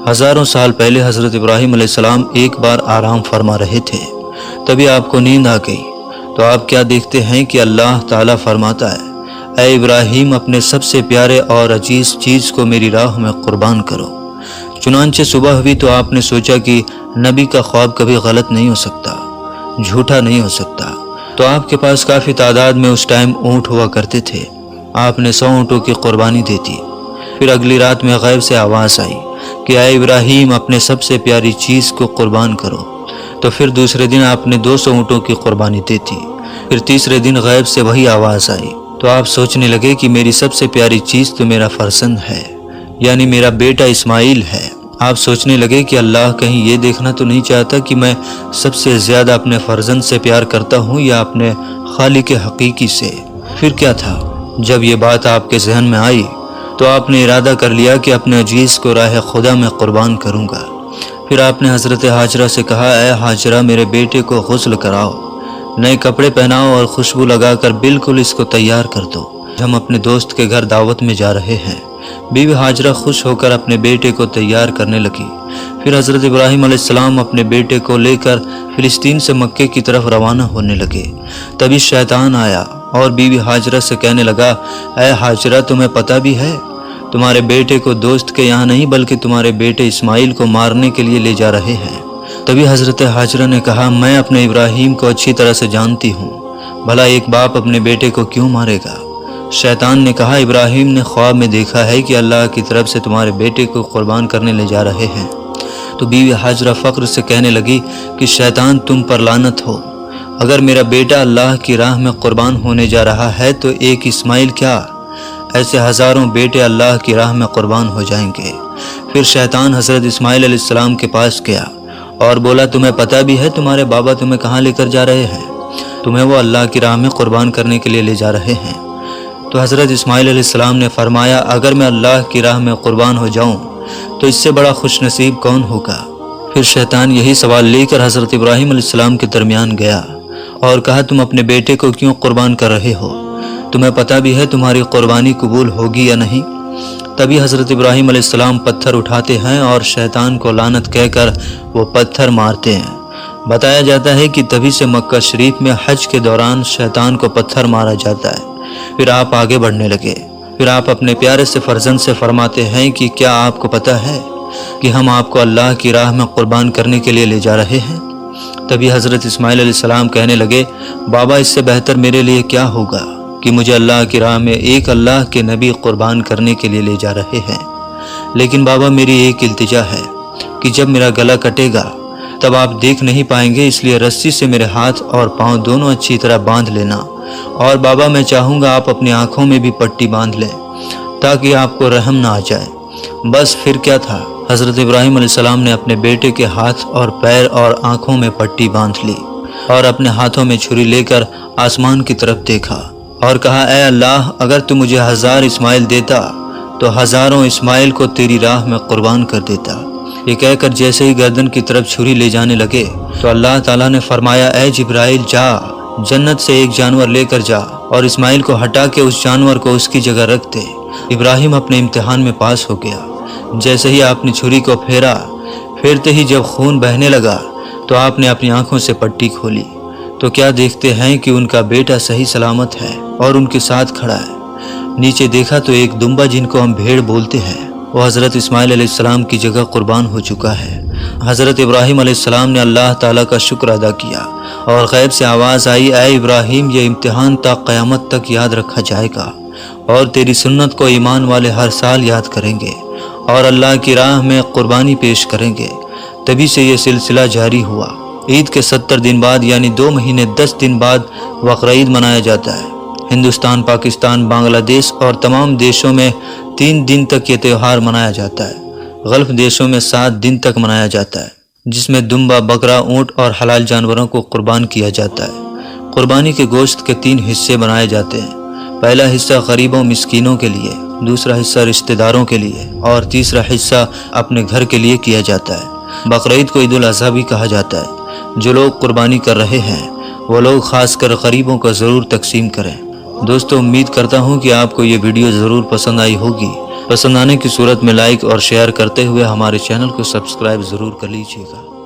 ہزاروں سال پہلے حضرت ابراہیم علیہ السلام ایک بار آرام فرما رہے تھے، تبھی آپ کو نیند آ گئی، تو آپ کیا دیکھتے ہیں کہ اللہ تعالیٰ فرماتا ہے، اے ابراہیم اپنے سب سے پیارے اور عزیز چیز کو میری راہ میں قربان کرو۔ چنانچہ صبح ہوئی تو آپ نے سوچا کہ نبی کا خواب کبھی غلط نہیں ہو سکتا، جھوٹا نہیں ہو سکتا، تو آپ کے پاس کافی تعداد میں اس ٹائم اونٹ ہوا کرتے تھے۔ آپ نے 100 اونٹوں کی قربانی دے دی۔ پھر اگلی رات میں غیب سے آواز آئی کہ اے ابراہیم اپنے سب سے پیاری چیز کو قربان کرو، تو پھر دوسرے دن آپ نے 200 اونٹوں کی قربانی دی تھی۔ پھر تیسرے دن غیب سے وہی آواز آئی، تو آپ سوچنے لگے کہ میری سب سے پیاری چیز تو میرا فرزند ہے، یعنی میرا بیٹا اسماعیل ہے۔ آپ سوچنے لگے کہ اللہ کہیں یہ دیکھنا تو نہیں چاہتا کہ میں سب سے زیادہ اپنے فرزند سے پیار کرتا ہوں یا اپنے خالق حقیقی سے۔ پھر کیا تھا، جب یہ بات آپ کے ذہن میں آئی تو آپ نے ارادہ کر لیا کہ اپنے عزیز کو راہ خدا میں قربان کروں گا۔ پھر آپ نے حضرت ہاجرہ سے کہا، اے ہاجرہ میرے بیٹے کو غسل کراؤ، نئے کپڑے پہناؤ اور خوشبو لگا کر بالکل اس کو تیار کر دو، ہم اپنے دوست کے گھر دعوت میں جا رہے ہیں۔ بیوی ہاجرہ خوش ہو کر اپنے بیٹے کو تیار کرنے لگی۔ پھر حضرت ابراہیم علیہ السلام اپنے بیٹے کو لے کر فلسطین سے مکے کی طرف روانہ ہونے لگے۔ تبھی شیطان آیا اور بیوی ہاجرہ سے کہنے لگا، اے ہاجرہ تمہیں پتہ بھی ہے تمہارے بیٹے کو دوست کے یہاں نہیں بلکہ تمہارے بیٹے اسماعیل کو مارنے کے لیے لے جا رہے ہیں۔ تبھی حضرت ہاجرہ نے کہا، میں اپنے ابراہیم کو اچھی طرح سے جانتی ہوں، بھلا ایک باپ اپنے بیٹے کو کیوں مارے گا؟ شیطان نے کہا، ابراہیم نے خواب میں دیکھا ہے کہ اللہ کی طرف سے تمہارے بیٹے کو قربان کرنے لے جا رہے ہیں۔ تو بیوی ہاجرہ فخر سے کہنے لگی کہ شیطان تم پر لعنت ہو، اگر میرا بیٹا اللہ کی راہ میں قربان ہونے جا رہا ہے تو ایک اسماعیل کیا، ایسے ہزاروں بیٹے اللہ کی راہ میں قربان ہو جائیں گے۔ پھر شیطان حضرت اسماعیل علیہ السلام کے پاس گیا اور بولا، تمہیں پتہ بھی ہے تمہارے بابا تمہیں کہاں لے کر جا رہے ہیں؟ تمہیں وہ اللہ کی راہ میں قربان کرنے کے لیے لے جا رہے ہیں۔ تو حضرت اسماعیل علیہ السلام نے فرمایا، اگر میں اللہ کی راہ میں قربان ہو جاؤں تو اس سے بڑا خوش نصیب کون ہوگا؟ پھر شیطان یہی سوال لے کر حضرت ابراہیم علیہ السلام کے درمیان گیا اور کہا، تم اپنے بیٹے کو کیوں قربان کر رہے ہو؟ تمہیں پتہ بھی ہے تمہاری قربانی قبول ہوگی یا نہیں؟ تبھی حضرت ابراہیم علیہ السلام پتھر اٹھاتے ہیں اور شیطان کو لعنت کہہ کر وہ پتھر مارتے ہیں۔ بتایا جاتا ہے کہ تبھی سے مکہ شریف میں حج کے دوران شیطان کو پتھر مارا جاتا ہے۔ پھر آپ آگے بڑھنے لگے۔ پھر آپ اپنے پیارے سے فرزند سے فرماتے ہیں کہ کیا آپ کو پتہ ہے کہ ہم آپ کو اللہ کی راہ میں قربان کرنے کے لیے لے جا رہے ہیں؟ تبھی حضرت اسماعیل علیہ السلام کہنے لگے، بابا اس سے بہتر میرے لیے کیا ہوگا کہ مجھے اللہ کی راہ میں ایک اللہ کے نبی قربان کرنے کے لیے لے جا رہے ہیں، لیکن بابا میری ایک التجا ہے کہ جب میرا گلا کٹے گا تب آپ دیکھ نہیں پائیں گے، اس لیے رسی سے میرے ہاتھ اور پاؤں دونوں اچھی طرح باندھ لینا، اور بابا میں چاہوں گا آپ اپنی آنکھوں میں بھی پٹی باندھ لیں تاکہ آپ کو رحم نہ آ جائے۔ بس پھر کیا تھا، حضرت ابراہیم علیہ السلام نے اپنے بیٹے کے ہاتھ اور پیر اور آنکھوں میں پٹی باندھ لی اور اپنے ہاتھوں میں چھری لے کر آسمان کی طرف دیکھا اور کہا، اے اللہ اگر تو مجھے 1000 اسماعیل دیتا تو ہزاروں اسماعیل کو تیری راہ میں قربان کر دیتا۔ یہ کہہ کر جیسے ہی گردن کی طرف چھری لے جانے لگے تو اللہ تعالیٰ نے فرمایا، اے جبرائیل جا، جنت سے ایک جانور لے کر جا اور اسماعیل کو ہٹا کے اس جانور کو اس کی جگہ رکھ دے۔ ابراہیم اپنے امتحان میں پاس ہو گیا۔ جیسے ہی آپ نے چھری کو پھیرتے ہی جب خون بہنے لگا تو آپ نے اپنی آنکھوں سے پٹی کھولی تو کیا دیکھتے ہیں کہ ان کا بیٹا صحیح سلامت ہے اور ان کے ساتھ کھڑا ہے۔ نیچے دیکھا تو ایک دمبا جن کو ہم بھیڑ بولتے ہیں وہ حضرت اسماعیل علیہ السلام کی جگہ قربان ہو چکا ہے۔ حضرت ابراہیم علیہ السلام نے اللہ تعالیٰ کا شکر ادا کیا اور غیب سے آواز آئی، اے ابراہیم یہ امتحان تا قیامت تک یاد رکھا جائے گا اور تیری سنت کو ایمان والے ہر سال یاد کریں گے اور اللہ کی راہ میں قربانی پیش کریں گے۔ تبھی سے یہ سلسلہ جاری ہوا۔ عید کے 70 دن بعد یعنی 2 مہینے 10 دن بعد بقرعید منایا جاتا ہے۔ ہندوستان، پاکستان، بنگلہ دیش اور تمام دیشوں میں 3 دن تک یہ تہوار منایا جاتا ہے۔ غلف دیشوں میں 7 دن تک منایا جاتا ہے، جس میں دمبا، بکرا، اونٹ اور حلال جانوروں کو قربان کیا جاتا ہے۔ قربانی کے گوشت کے 3 حصے بنائے جاتے ہیں۔ پہلا حصہ غریبوں مسکینوں کے لیے، دوسرا حصہ رشتہ داروں کے لیے اور تیسرا حصہ اپنے گھر کے لیے کیا جاتا ہے۔ بقرعید کو عید الاضحیٰ بھی کہا جاتا ہے۔ جو لوگ قربانی کر رہے ہیں وہ لوگ خاص کر غریبوں کا ضرور تقسیم کریں۔ دوستو، امید کرتا ہوں کہ آپ کو یہ ویڈیو ضرور پسند آئی ہوگی۔ پسند آنے کی صورت میں لائک اور شیئر کرتے ہوئے ہمارے چینل کو سبسکرائب ضرور کر لیجیے گا۔